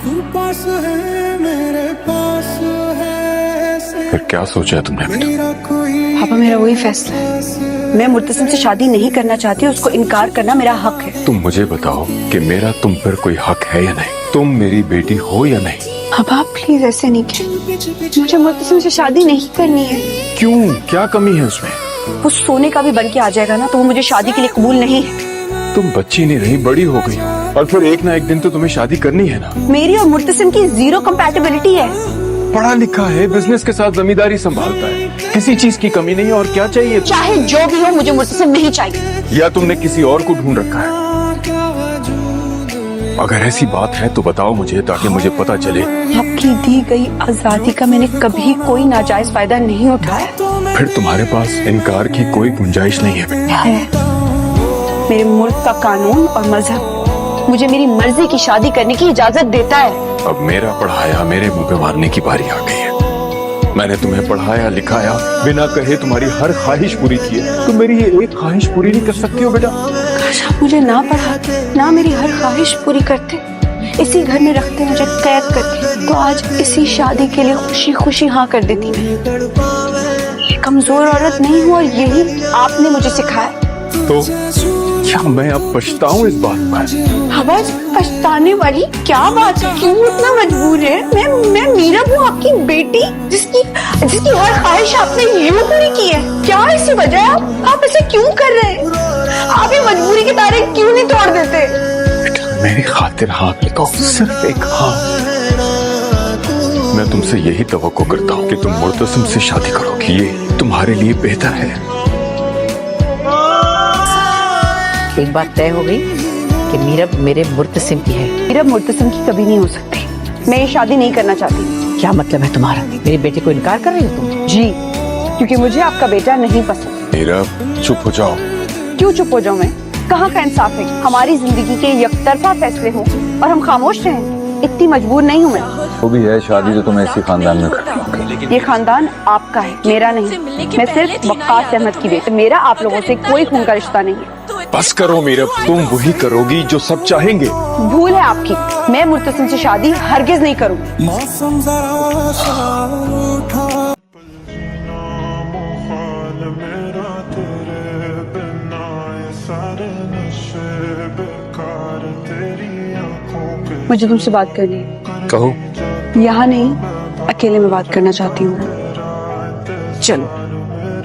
तू पास है मेरे पास है। फिर क्या सोचा है तुमने बेटा? पापा मेरा वही फैसला है, मैं मुर्तसिम से शादी नहीं करना चाहती, उसको इनकार करना मेरा हक है। तुम मुझे बताओ कि मेरा तुम पर कोई हक है या नहीं? तुम मेरी बेटी हो या नहीं? अब आप प्लीज ऐसे नहीं करें, मुझे मुर्तसिम से शादी नहीं करनी है। क्यों, क्या कमी है उसमें? वो सोने का भी बन के आ जाएगा ना, तो वो मुझे शादी के लिए कबूल नहीं है। तुम बच्ची नहीं रही, बड़ी हो गई, और फिर एक ना एक दिन तो तुम्हें शादी करनी है ना। मेरी और मुर्तसिम की जीरो कंपैटिबिलिटी है। पढ़ा लिखा है, बिजनेस के साथ जमींदारी संभालता है, किसी चीज की कमी नहीं, और क्या चाहिए? चाहे जो भी हो, मुझे मुर्तसिम नहीं चाहिए। या तुमने किसी और को ढूंढ रखा है? अगर ऐसी बात है तो बताओ मुझे, ताकि मुझे पता चले। आपकी दी गई आजादी का मैंने कभी कोई नाजायज फायदा नहीं उठाया। फिर तुम्हारे पास इनकार की कोई गुंजाइश नहीं है। मेरे मुल्क का कानून और मजहब मुझे मेरी मर्जी की शादी करने की इजाजत देता है। अब मेरा पढ़ाया मेरे मुंह पे मारने की बारी आ गई है। मैंने तुम्हें पढ़ाया लिखाया, बिना कहे तुम्हारी हर ख्वाहिश पूरी की है। तुम मेरी ये एक ख्वाहिश पूरी नहीं कर सकती हो बेटा? काश आप मुझे ना पढ़ाते, ना मेरी हर ख्वाहिश पूरी करते, इसी घर में रखते मुझे कैद करके, तो आज इसी शादी के लिए खुशी खुशी हाँ कर देती मैं। कमजोर औरत नहीं हूँ, और यही आपने मुझे सिखाया। तो क्या मैं अब पछताऊं इस बात पर? आवाज पछताने वाली क्या बात है? क्यों इतना मजबूर है? मैं मीरा हूँ, आपकी बेटी, जिसकी हर ख्वाहिश आपने यूं पूरी की है। क्या ऐसी वजह है? आप ऐसे क्यों कर रहे हैं? आप ये मजबूरी की तारे क्यों नहीं तोड़ देते? बेटा मेरी खातिर हाँ कर दो, सिर्फ एक हाँ। मैं तुमसे यही तवक्को करता हूँ कि तुम मुर्तसिम से शादी करोगी, ये तुम्हारे लिए बेहतर है। एक बात तय हो गई कि मीरब मेरे मुर्तसिम की है। मीरब मुर्तसिम की कभी नहीं हो सकती। मैं ये शादी नहीं करना चाहती। क्या मतलब है तुम्हारा? मेरी बेटी को इनकार कर रही हो तुम? जी, क्योंकि मुझे आपका बेटा नहीं पसंद। मीरब चुप हो जाओ। क्यों चुप हो जाऊं मैं? कहाँ का इंसाफ है? हमारी जिंदगी के यकतरफा फैसले हों और हम खामोश रहें। इतनी मजबूर नहीं हूँ मैं। वो भी है शादी तो तुम्हें इसी खानदान में करनी होगी। ये खानदान आपका है, मेरा नहीं। मैं सिर्फ वक्कास अहमद की बेटी। मेरा आप लोगों से कोई खून का रिश्ता नहीं है। बस करो मीरब, तुम वही करोगी जो सब चाहेंगे। भूल है आपकी, मैं मुर्तसिम से शादी हरगिज नहीं करूँगी। मौसम जरा सा उठा मुझे तुमसे बात करनी है। कहो। यहाँ नहीं, अकेले में बात करना चाहती हूँ। चलो,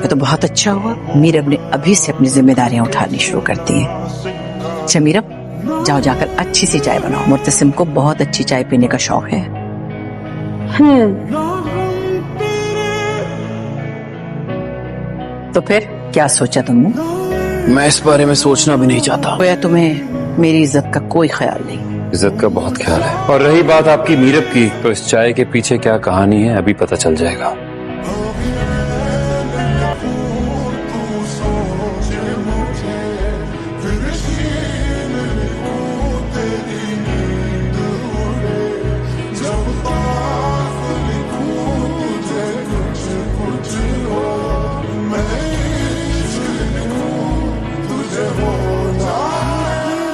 ये तो बहुत अच्छा हुआ। मीरब ने अभी से अपनी जिम्मेदारियां उठानी शुरू कर दी हैं। अच्छा मीरब, जाओ जाकर अच्छी सी चाय बनाओ। मुर्तसिम को बहुत अच्छी चाय पीने का शौक है। तो फिर क्या सोचा तुमने? मैं इस बारे में सोचना भी नहीं चाहता। या तुम्हें मेरी इज्जत का कोई ख्याल नहीं? इज्जत का बहुत ख्याल है। और रही बात आपकी मीरब की, तो इस चाय के पीछे क्या कहानी है अभी पता चल जाएगा।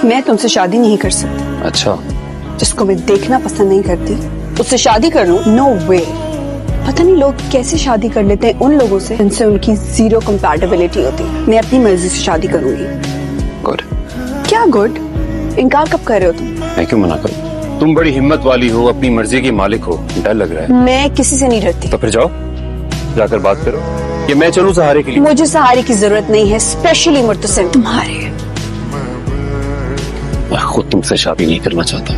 मैं तुमसे शादी नहीं कर सकती। अच्छा, जिसको मैं देखना पसंद नहीं करती उससे शादी कर लूं? नो वे। पता नहीं लोग कैसे शादी कर लेते हैं उन लोगों से जिनसे उनकी जीरो कंपैटिबिलिटी होती है। मैं अपनी मर्जी से शादी करूंगी। गुड। क्या गुड? इनकार कब कर रहे हो तुम? मैं क्यों मना करूं? तुम बड़ी हिम्मत वाली हो, अपनी मर्जी की मालिक हो। डर लग रहा है? मैं किसी से नहीं डरती। तो फिर जाओ, जाकर बात करो। कि मैं चलूं सहारे के लिए? मुझे सहारे की जरूरत नहीं है, स्पेशली मुर्तसिम तुम्हारे। मैं खुद तुमसे शादी नहीं करना चाहता।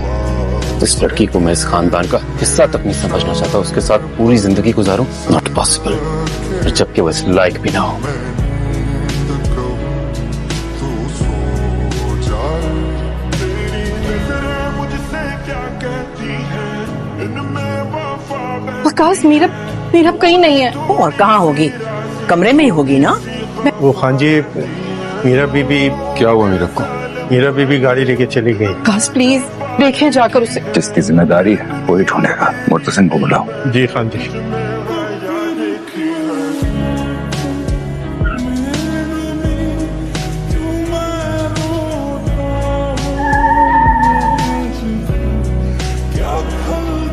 इस लड़की को मैं इस खानदान का हिस्सा तक नहीं समझना चाहता। उसके साथ पूरी जिंदगी गुजारूं? Not possible. जबकि वो इस लायक भी ना हो। वकास, मीरब कहीं नहीं है। और कहाँ होगी? कमरे में ही होगी ना। वो खान जी, मीरा बीबी। क्या हुआ मीरब को? मीरा बीबी गाड़ी लेके चली गई। वकास प्लीज देखें जाकर उसे। जिसकी जिम्मेदारी है वही ढूंढेगा। मुर्तसिम को बुलाओ। जी खान जी। हम